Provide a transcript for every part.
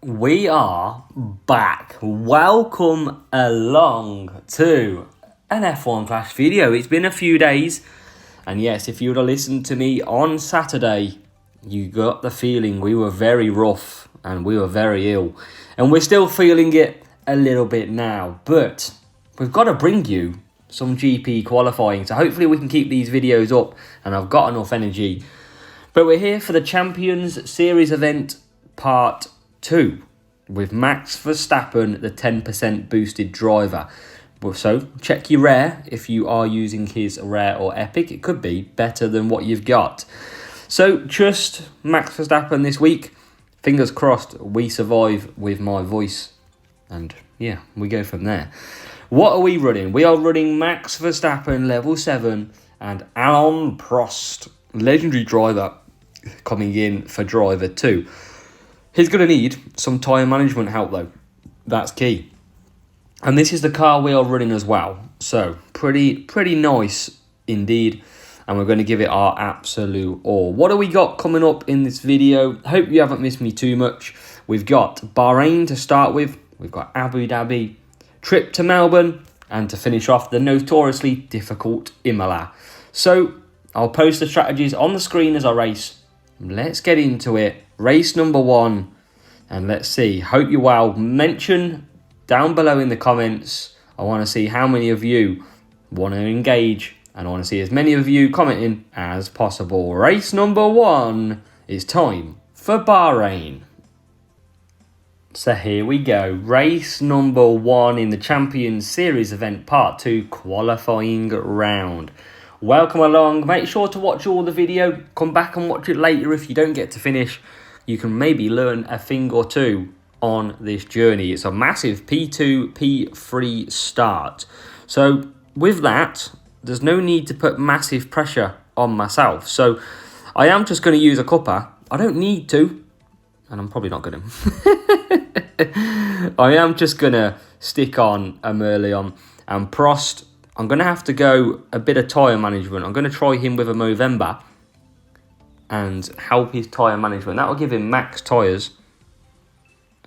We are back. Welcome along to an F1 Flash video. It's been a few days, and yes, if you would have listened to me on Saturday, you got the feeling we were very rough and we were very ill. And we're still feeling it a little bit now, but we've got to bring you some GP qualifying. So hopefully we can keep these videos up and I've got enough energy. But we're here for the Champions Series event part 2 with Max Verstappen, the 10% boosted driver. So check your rare if you are using his rare or epic. It could be better than what you've got. So just Max Verstappen this week. Fingers crossed we survive with my voice. And yeah, we go from there. What are we running? We are running Max Verstappen level 7 and Alain Prost, legendary driver, coming in for driver 2. He's going to need some tyre management help though. That's key. And this is the car we are running as well. So pretty nice indeed. And we're going to give it our absolute all. What do we got coming up in this video? Hope you haven't missed me too much. We've got Bahrain to start with. We've got Abu Dhabi, trip to Melbourne, and to finish off the notoriously difficult Imola. So I'll post the strategies on the screen as I race. Let's get into it. Race number 1. And let's see. Hope you're well. Mention down below in the comments. I want to see how many of you want to engage. And I want to see as many of you commenting as possible. Race number 1 is time for Bahrain. So here we go. Race number 1 in the Champions Series event part 2 qualifying round. Welcome along. Make sure to watch all the video. Come back and watch it later if you don't get to finish. You can maybe learn a thing or two on this journey. It's a massive P2, P3 start. So with that, there's no need to put massive pressure on myself. So I am just going to use a cuppa. I don't need to, and I'm probably not going to. I am just going to stick on a Merlion and Prost. I'm going to have to go a bit of tyre management. I'm going to try him with a Movember and help his tyre management. That will give him max tyres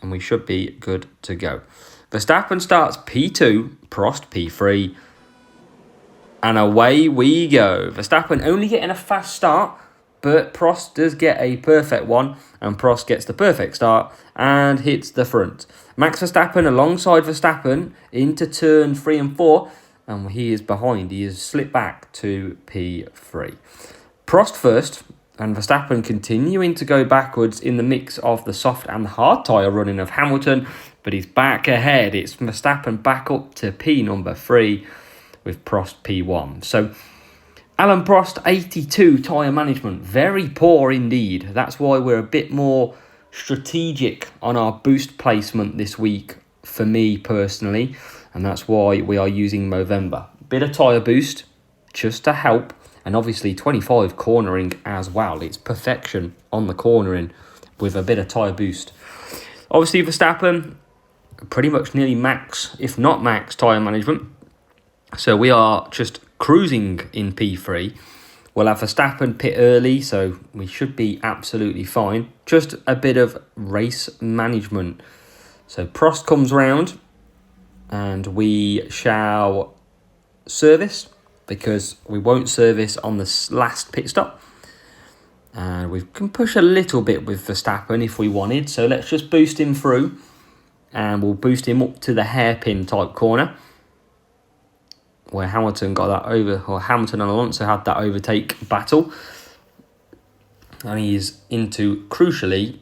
and we should be good to go. Verstappen starts P2, Prost P3, and away we go. Verstappen only getting a fast start, but Prost does get a perfect one, and Prost gets the perfect start and hits the front. Max Verstappen alongside Verstappen into turn 3 and 4, and he is behind. He is slipped back to P3. Prost first, and Verstappen continuing to go backwards in the mix of the soft and the hard tyre running of Hamilton, but he's back ahead. It's Verstappen back up to P number 3 with Prost P1. So Alain Prost, 82 tyre management. Very poor indeed. That's why we're a bit more strategic on our boost placement this week for me personally. And that's why we are using Movember. Bit of tyre boost just to help. And obviously 25 cornering as well. It's perfection on the cornering with a bit of tyre boost. Obviously Verstappen, pretty much nearly max, if not max, tyre management. So we are just cruising in P3. We'll have Verstappen pit early, so we should be absolutely fine. Just a bit of race management. So Prost comes round and we shall service because we won't service on the last pit stop. And we can push a little bit with Verstappen if we wanted. So let's just boost him through and we'll boost him up to the hairpin type corner where Hamilton got that over, or Hamilton and Alonso had that overtake battle. And he's into, crucially,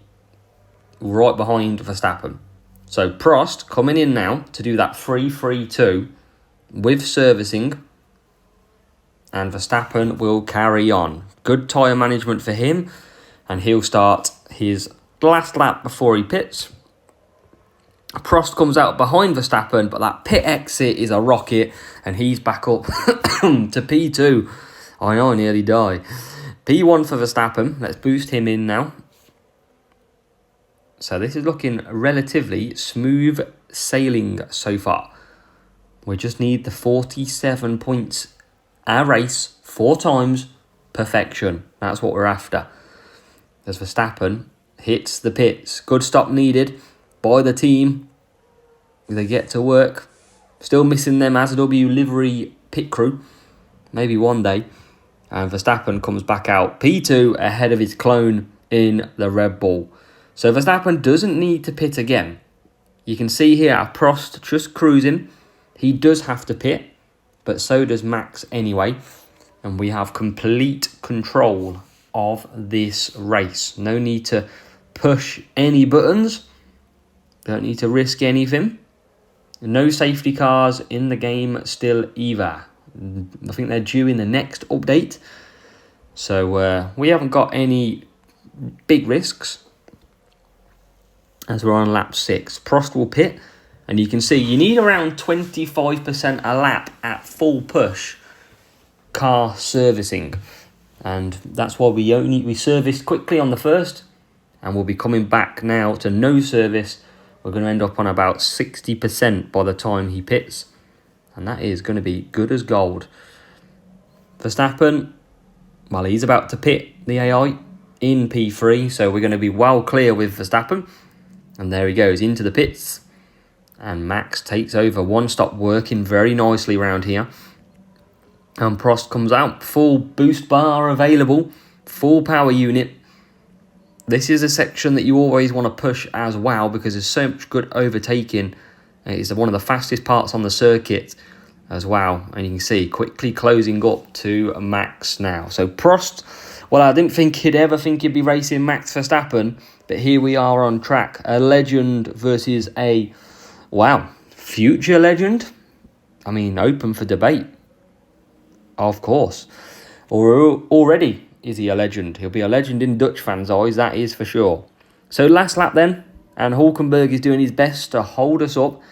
right behind Verstappen. So Prost coming in now to do that 3-3-2 with servicing. And Verstappen will carry on. Good tyre management for him. And he'll start his last lap before he pits. Prost comes out behind Verstappen, but that pit exit is a rocket, and he's back up to P2. I know, I nearly die. P1 for Verstappen. Let's boost him in now. So this is looking relatively smooth sailing so far. We just need the 47 points a race 4 times. Perfection. That's what we're after. As Verstappen hits the pits. Good stop needed. by the team. They get to work. Still missing them ASW livery pit crew. Maybe one day. And Verstappen comes back out P2 ahead of his clone in the Red Bull. So Verstappen doesn't need to pit again. You can see here Prost just cruising. He does have to pit, but so does Max anyway. And we have complete control of this race. No need to push any buttons. Don't need to risk anything. No safety cars in the game still either. I think they're due in the next update. So we haven't got any big risks as we're on lap 6. Prost will pit, and you can see you need around 25% a lap at full push car servicing, and that's why we serviced quickly on the first, and we'll be coming back now to no service. We're going to end up on about 60% by the time he pits, and that is going to be good as gold. Verstappen, well, he's about to pit the AI in P3, so we're going to be well clear with Verstappen. And there he goes into the pits. And Max takes over. One stop working very nicely around here. And Prost comes out. Full boost bar available. Full power unit. This is a section that you always want to push as well, because there's so much good overtaking. It's one of the fastest parts on the circuit as well. And you can see quickly closing up to Max now. So Prost, well, I didn't think he'd ever think he'd be racing Max Verstappen, but here we are on track. A legend versus a, wow, future legend? I mean, open for debate. Of course. Or already is he a legend? He'll be a legend in Dutch fans' eyes, that is for sure. So last lap then, and Hulkenberg is doing his best to hold us up.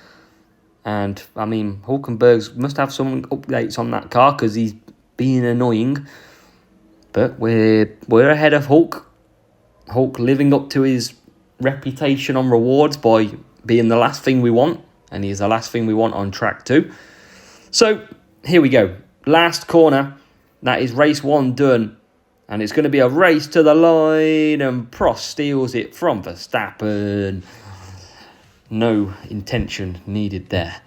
And, I mean, Hulkenberg must have some updates on that car because he's being annoying. But we're ahead of Hulk. Hulk living up to his reputation on rewards by being the last thing we want. And he's the last thing we want on track 2. So, here we go. Last corner. That is race 1 done. And it's going to be a race to the line. And Prost steals it from Verstappen. No intention needed there.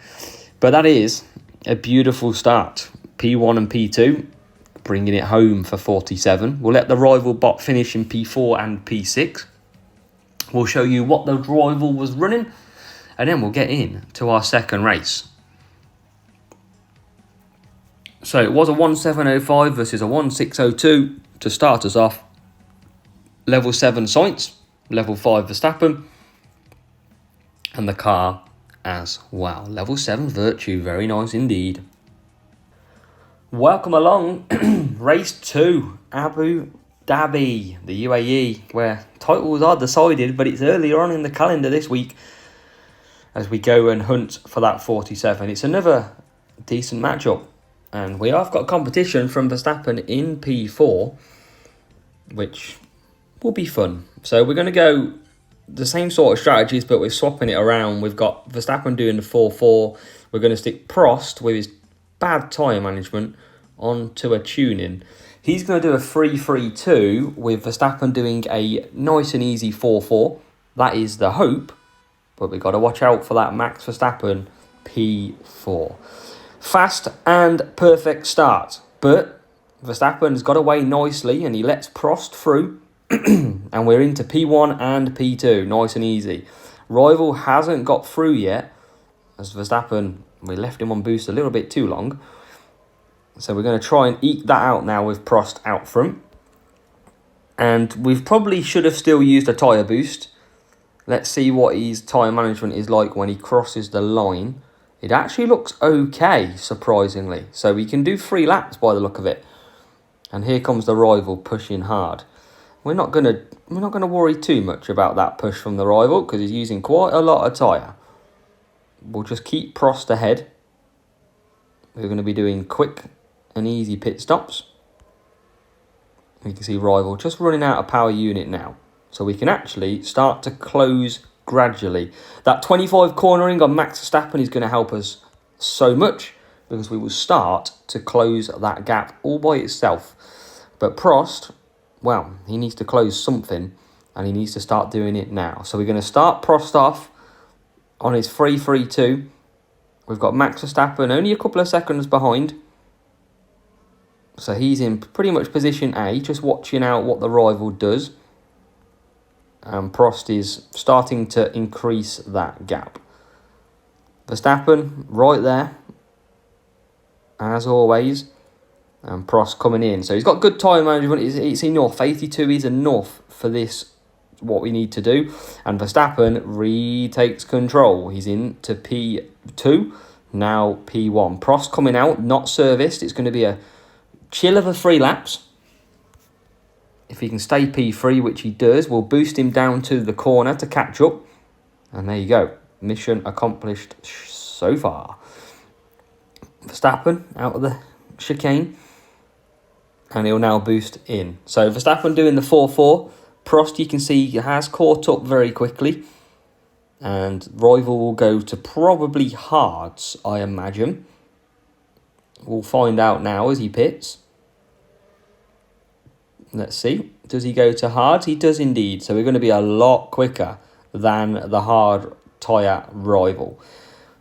But that is a beautiful start. P1 and P2. Bringing it home for 47. We'll let the rival bot finish in P4 and P6. We'll show you what the rival was running. And then we'll get in to our second race. So it was a 1705 versus a 1602 to start us off. Level 7 Sainz. Level 5 Verstappen. And the car as well. Level 7 Virtue. Very nice indeed. Welcome along, race 2, Abu Dhabi, the UAE, where titles are decided, but it's earlier on in the calendar this week as we go and hunt for that 47. It's another decent matchup, and we have got competition from Verstappen in P4, which will be fun. So we're going to go the same sort of strategies, but we're swapping it around. We've got Verstappen doing the 4-4. We're going to stick Prost with his bad tyre management onto a tuning. He's going to do a 3-3-2 with Verstappen doing a nice and easy 4-4. That is the hope, but we've got to watch out for that Max Verstappen P4. Fast and perfect start, but Verstappen's got away nicely and he lets Prost through and we're into P1 and P2, nice and easy. Rival hasn't got through yet as Verstappen, we left him on boost a little bit too long. So we're going to try and eke that out now with Prost out front. And we probably should have still used a tyre boost. Let's see what his tyre management is like when he crosses the line. It actually looks okay, surprisingly. So we can do 3 laps by the look of it. And here comes the rival pushing hard. We're not going to worry too much about that push from the rival because he's using quite a lot of tyre. We'll just keep Prost ahead. We're going to be doing quick and easy pit stops. You can see rival just running out of power unit now. So we can actually start to close gradually. That 25 cornering on Max Verstappen is going to help us so much because we will start to close that gap all by itself. But Prost, well, he needs to close something and he needs to start doing it now. So we're going to start Prost off on his 3-3-2. We've got Max Verstappen only a couple of seconds behind. So he's in pretty much position A, just watching out what the rival does. And Prost is starting to increase that gap. Verstappen right there, as always. And Prost coming in. So he's got good tyre management. It's enough. 82 is enough for this, what we need to do. And Verstappen retakes control. He's into P2, now P1. Prost coming out, not serviced. It's going to be a chill of a 3 laps. If he can stay P3, which he does, we'll boost him down to the corner to catch up. And there you go. Mission accomplished so far. Verstappen out of the chicane. And he'll now boost in. So Verstappen doing the 4-4. Prost, you can see, has caught up very quickly. And rival will go to probably hards, I imagine. We'll find out now as he pits. Let's see. Does he go to hard? He does indeed. So we're going to be a lot quicker than the hard tyre rival.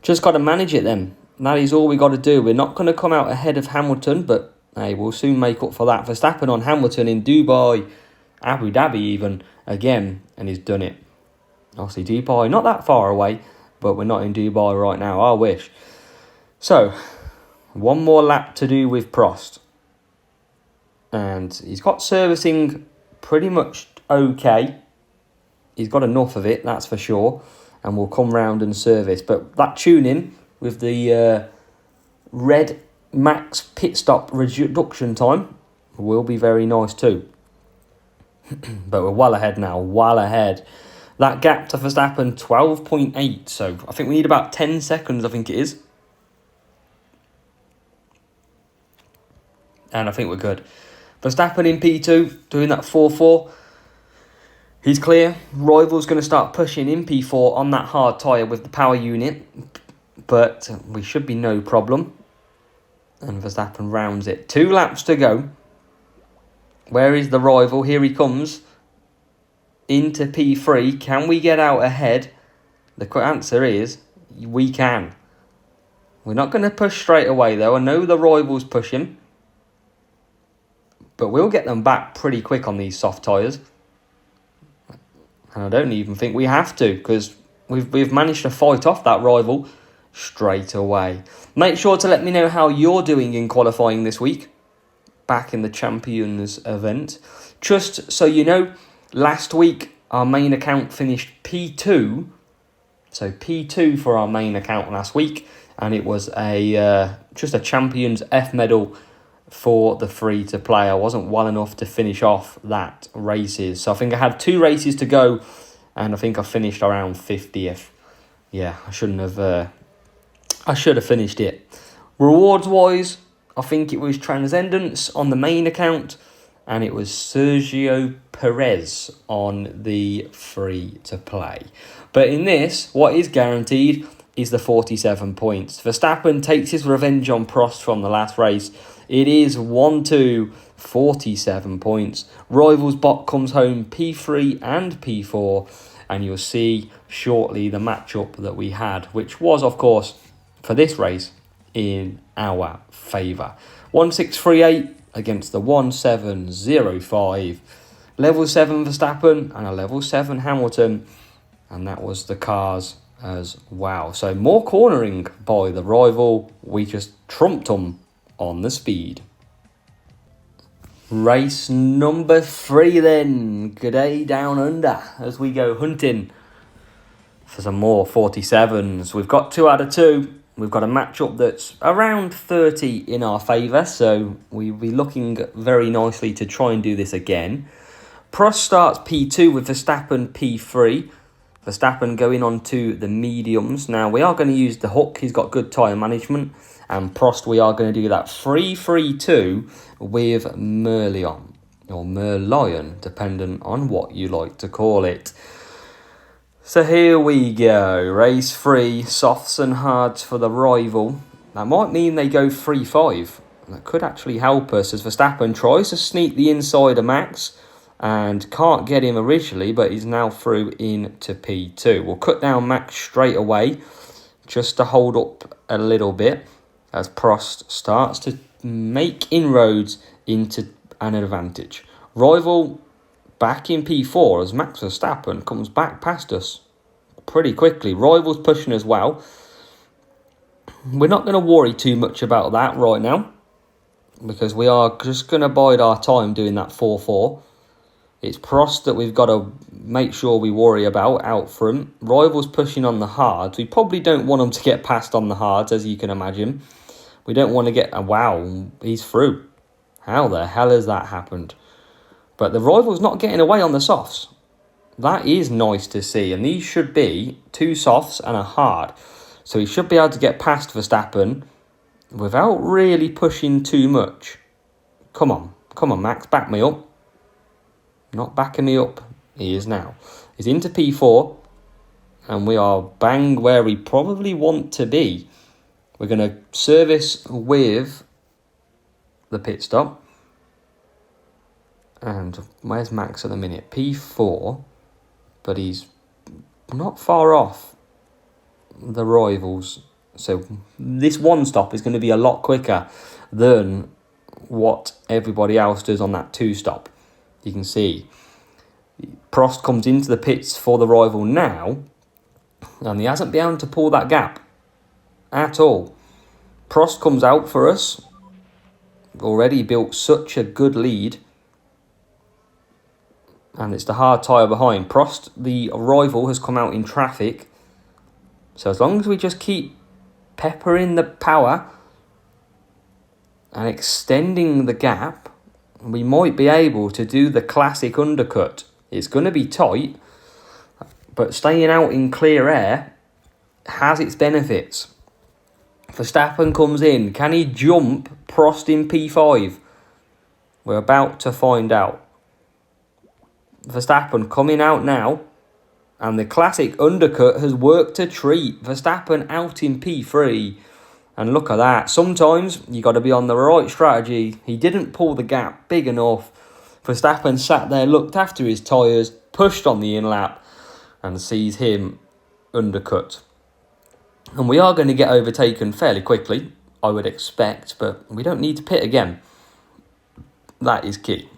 Just got to manage it then. That is all we got to do. We're not going to come out ahead of Hamilton, but hey, we'll soon make up for that. Verstappen on Hamilton in Dubai, Abu Dhabi even, again, and he's done it. Obviously Dubai, not that far away, but we're not in Dubai right now. I wish. So, one more lap to do with Prost. And he's got servicing pretty much okay. He's got enough of it, that's for sure. And we'll come round and service. But that tuning with the red max pit stop reduction time will be very nice too. But we're well ahead now, well ahead. That gap to Verstappen, 12.8. So I think we need about 10 seconds, I think it is. And I think we're good. Verstappen in P2, doing that 4-4. He's clear. Rival's going to start pushing in P4 on that hard tyre with the power unit. But we should be no problem. And Verstappen rounds it. 2 laps to go. Where is the rival? Here he comes. Into P3. Can we get out ahead? The quick answer is, we can. We're not going to push straight away though. I know the rival's pushing. But we'll get them back pretty quick on these soft tyres. And I don't even think we have to, because we've managed to fight off that rival straight away. Make sure to let me know how you're doing in qualifying this week, back in the Champions event. Just so you know, last week our main account finished P2. So P2 for our main account last week. And it was just a Champions F medal for the free-to-play. I wasn't well enough to finish off that races. So I think I had 2 races to go, and I think I finished around 50th. Yeah, I should have finished it. Rewards-wise, I think it was Transcendence on the main account, and it was Sergio Perez on the free-to-play. But in this, what is guaranteed is the 47 points. Verstappen takes his revenge on Prost from the last race. It is 1-2, 47 points. Rivals bot comes home P3 and P4. And you'll see shortly the matchup that we had, which was, of course, for this race, in our favour. 1638 against the 1705. Level 7 Verstappen and a level 7 Hamilton. And that was the cars as well. So more cornering by the rival. We just trumped them on the speed. Race number 3 then. Good day down under as we go hunting for some more 47s. We've got 2 out of 2. We've got a matchup that's around 30 in our favour, so we'll be looking very nicely to try and do this again. Prost starts P2 with Verstappen P3. Verstappen going on to the mediums. Now, we are going to use the hook. He's got good tyre management. And Prost, we are going to do that 3-3-2 with Merlion. Or Merlion, depending on what you like to call it. So here we go. Race 3, softs and hards for the rival. That might mean they go 3-5. That could actually help us as Verstappen tries to sneak the inside of Max. and can't get him originally, but he's now through into P2. We'll cut down Max straight away just to hold up a little bit as Prost starts to make inroads into an advantage. Rival back in P4 as Max Verstappen comes back past us pretty quickly. Rival's pushing as well. We're not going to worry too much about that right now because we are just going to bide our time doing that 4-4. It's Prost that we've got to make sure we worry about out front. Rival's pushing on the hards. We probably don't want him to get past on the hards, as you can imagine. We don't want to get... wow, he's through. How the hell has that happened? But the Rival's not getting away on the softs. That is nice to see. And these should be 2 softs and a hard. So he should be able to get past Verstappen without really pushing too much. Come on, Max, back me up. Not backing me up. He is now. He's into P4. And we are bang where we probably want to be. We're going to service with the pit stop. And where's Max at the minute? P4. But he's not far off the rivals. So this one stop is going to be a lot quicker than what everybody else does on that 2 stop. You can see Prost comes into the pits for the rival now, and he hasn't been able to pull that gap at all. Prost comes out for us, already built such a good lead, and it's the hard tyre behind. Prost, the rival, has come out in traffic, so as long as we just keep peppering the power and extending the gap, we might be able to do the classic undercut. It's going to be tight, but staying out in clear air has its benefits. Verstappen comes in. Can he jump Prost in P5? We're about to find out. Verstappen coming out now, and the classic undercut has worked a treat. Verstappen out in P3. And look at that. Sometimes you got to be on the right strategy. He didn't pull the gap big enough. Verstappen sat there, looked after his tyres, pushed on the in-lap, and sees him undercut. And we are going to get overtaken fairly quickly, I would expect, but we don't need to pit again. That is key.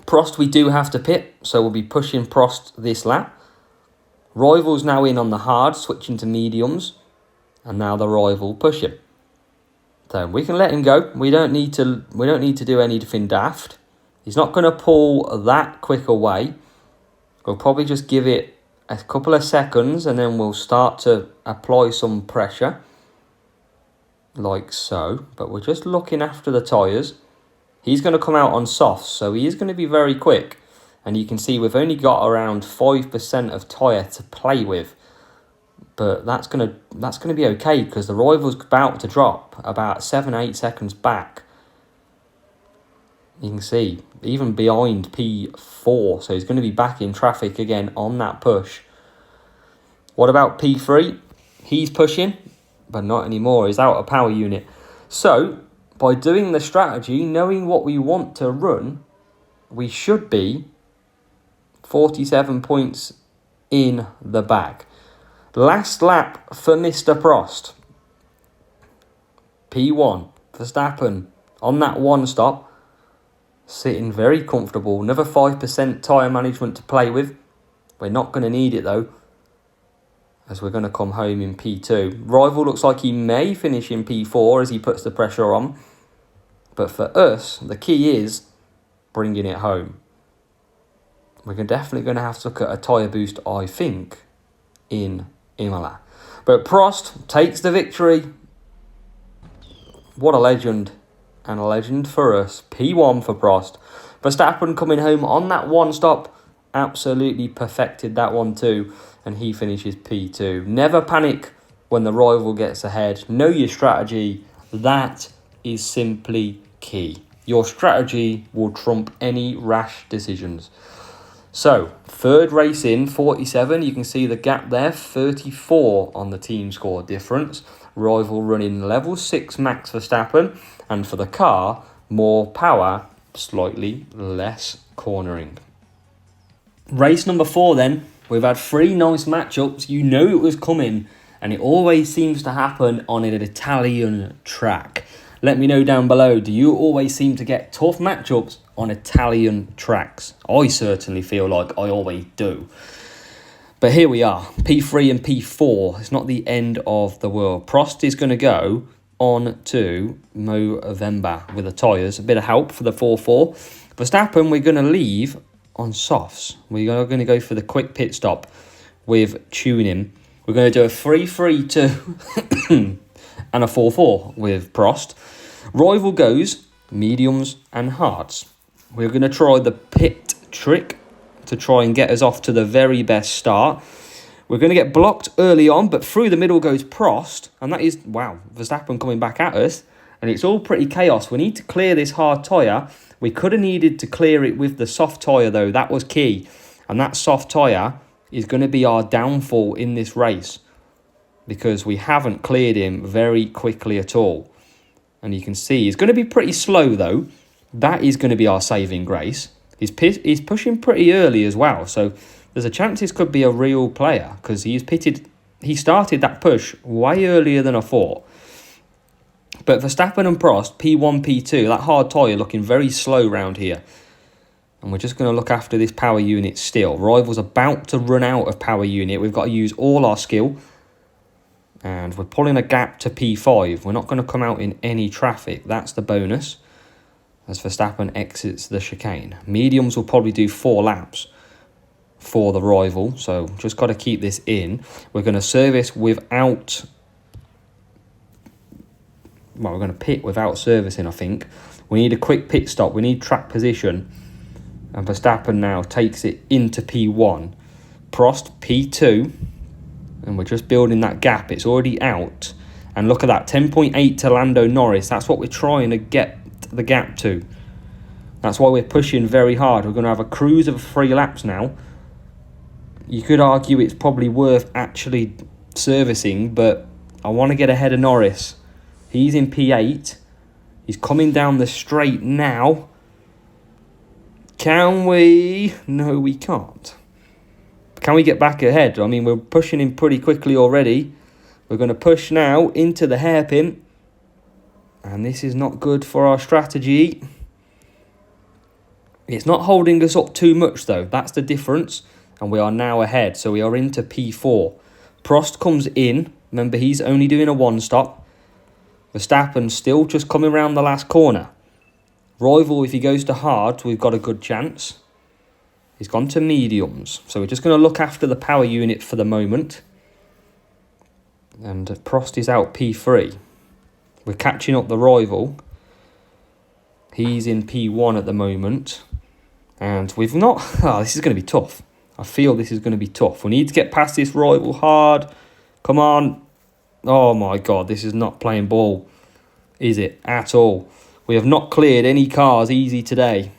Prost, we do have to pit, so we'll be pushing Prost this lap. Rival's now in on the hard, switching to mediums. And now the rival push him. So we can let him go. We don't need to do anything daft. He's not going to pull that quick away. We'll probably just give it a couple of seconds and then we'll start to apply some pressure. Like so. But we're just looking after the tyres. He's going to come out on softs, so he is going to be very quick. And you can see we've only got around 5% of tyre to play with. But that's gonna be okay because the rival's about to drop about 7-8 seconds back. You can see even behind P4, so he's going to be back in traffic again on that push. What about P3? He's pushing, but not anymore. He's out of power unit. So by doing the strategy, knowing what we want to run, we should be 47 points in the bag. Last lap for Mr. Prost. P1, Verstappen on that 1 stop. Sitting very comfortable. Another 5% tyre management to play with. We're not going to need it though, as we're going to come home in P2. Rival looks like he may finish in P4 as he puts the pressure on. But for us, the key is bringing it home. We're definitely going to have to look at a tyre boost, I think, in Imola. But Prost takes the victory. What a legend. And a legend for us. P1 for Prost. Verstappen coming home on that 1 stop. Absolutely perfected that one too. And he finishes P2. Never panic when the rival gets ahead. Know your strategy. That is simply key. Your strategy will trump any rash decisions. So, 3rd race in, 47. You can see the gap there, 34 on the team score difference. Rival running level 6 Max Verstappen. And for the car, more power slightly less cornering. Race number 4 then. We've had 3 nice matchups. You know it was coming, and it always seems to happen on an Italian track. Let me know down below, do you always seem to get tough matchups on Italian tracks? I certainly feel like I always do. But here we are, P3 and P4. It's not the end of the world. Prost is going to go on to Movember with the tyres. A bit of help for the 4-4. Verstappen, we're going to leave on softs. We are going to go for the quick pit stop with tuning. We're going to do a 3-3-2 and a 4-4 with Prost. Rival goes mediums and hards. We're going to try the pit trick to try and get us off to the very best start. We're going to get blocked early on, but through the middle goes Prost, and that is, wow, Verstappen coming back at us, and it's all pretty chaos. We need to clear this hard tyre. We could have needed to clear it with the soft tyre, though. That was key, and that soft tyre is going to be our downfall in this race because we haven't cleared him very quickly at all. And you can see he's going to be pretty slow, though. That is going to be our saving grace. He's pushing pretty early as well, so there's a chance this could be a real player because he started that push way earlier than I thought. But Verstappen and Prost, P1, P2, that hard tyre looking very slow round here. And we're just going to look after this power unit still. Rival's about to run out of power unit. We've got to use all our skill. And we're pulling a gap to P5. We're not going to come out in any traffic. That's the bonus as Verstappen exits the chicane. Mediums will probably do 4 laps for the rival. So just got to keep this in. We're going to service without... Well, we're going to pit without servicing, I think. We need a quick pit stop. We need track position. And Verstappen now takes it into P1. Prost, P2. And we're just building that gap. It's already out. And look at that, 10.8 to Lando Norris. That's what we're trying to get the gap to. That's why we're pushing very hard. We're going to have a cruise of 3 laps now. You could argue it's probably worth actually servicing, but I want to get ahead of Norris. He's in P8. He's coming down the straight now. Can we? No, we can't. Can we get back ahead? I mean, we're pushing him pretty quickly already. We're going to push now into the hairpin. And this is not good for our strategy. It's not holding us up too much, though. That's the difference. And we are now ahead. So we are into P4. Prost comes in. Remember, he's only doing a 1-stop. Verstappen still just coming around the last corner. Rival, if he goes to hard, we've got a good chance. He's gone to mediums. So we're just going to look after the power unit for the moment. And Prost is out P3. We're catching up the rival. He's in P1 at the moment. And we've not... Oh, this is going to be tough. I feel this is going to be tough. We need to get past this rival hard. Come on. Oh my God, this is not playing ball, is it? At all. We have not cleared any cars easy today.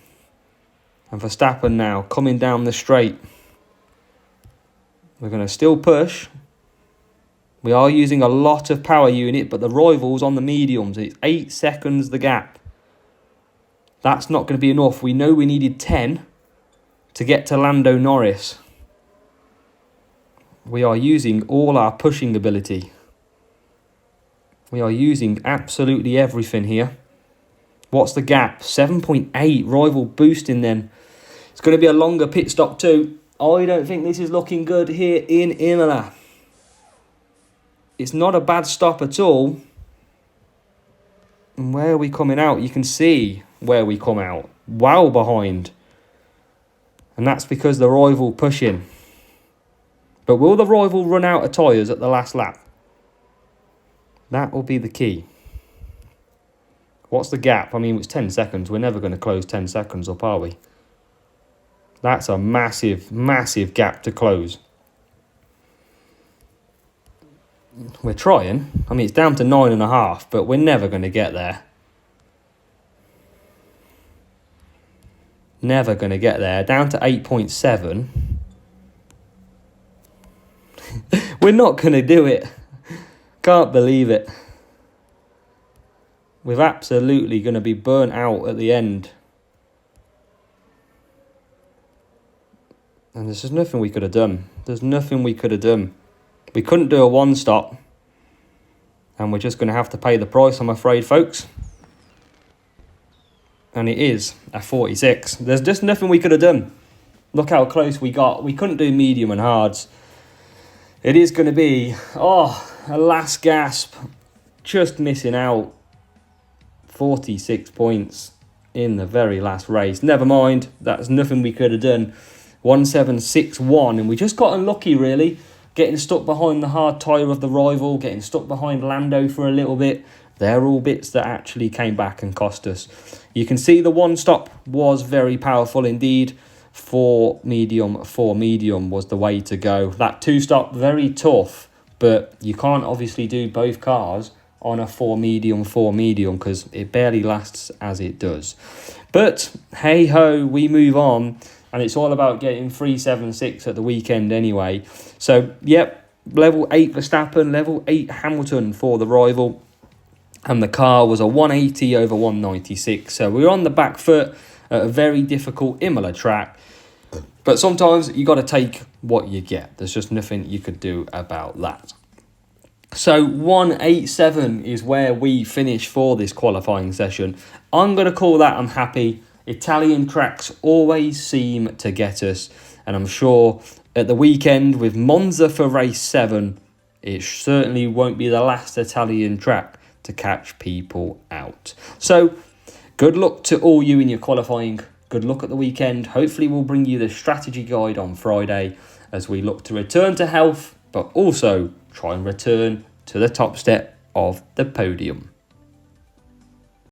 And Verstappen now coming down the straight. We're going to still push. We are using a lot of power unit, but the rival's on the mediums. It's 8 seconds the gap. That's not going to be enough. We know we needed 10 to get to Lando Norris. We are using all our pushing ability. We are using absolutely everything here. What's the gap? 7.8. Rival boosting then. It's going to be a longer pit stop too. I don't think this is looking good here in Imola. It's not a bad stop at all. And where are we coming out? You can see where we come out. Well behind. And that's because the rival pushing. But will the rival run out of tyres at the last lap? That will be the key. What's the gap? I mean, it's 10 seconds. We're never going to close 10 seconds up, are we? That's a massive, massive gap to close. We're trying. I mean, it's down to 9.5, but we're never going to get there. Never going to get there. Down to 8.7. We're not going to do it. Can't believe it. We're absolutely going to be burnt out at the end. And there's just nothing we could have done. There's nothing we could have done. We couldn't do a one-stop. And we're just going to have to pay the price, I'm afraid, folks. And it is a 46. There's just nothing we could have done. Look how close we got. We couldn't do medium and hards. It is going to be, a last gasp. Just missing out. 46 points in the very last race. Never mind. That's nothing we could have done. 1761. And we just got unlucky, really. Getting stuck behind the hard tyre of the rival. Getting stuck behind Lando for a little bit. They're all bits that actually came back and cost us. You can see the one stop was very powerful indeed. 4 medium was the way to go. That 2-stop, very tough. But you can't obviously do both cars on a 4 medium because it barely lasts as it does. But hey ho, we move on. And it's all about getting 376 at the weekend anyway. So, yep, level 8 Verstappen, level 8 Hamilton for the rival. And the car was a 180 over 196. So we're on the back foot at a very difficult Imola track. But sometimes you got to take what you get. There's just nothing you could do about that. So 187 is where we finish for this qualifying session. I'm going to call that I'm happy. Italian tracks always seem to get us. And I'm sure at the weekend with Monza for race 7, it certainly won't be the last Italian track to catch people out. So good luck to all you in your qualifying. Good luck at the weekend. Hopefully we'll bring you the strategy guide on Friday as we look to return to health, but also try and return to the top step of the podium.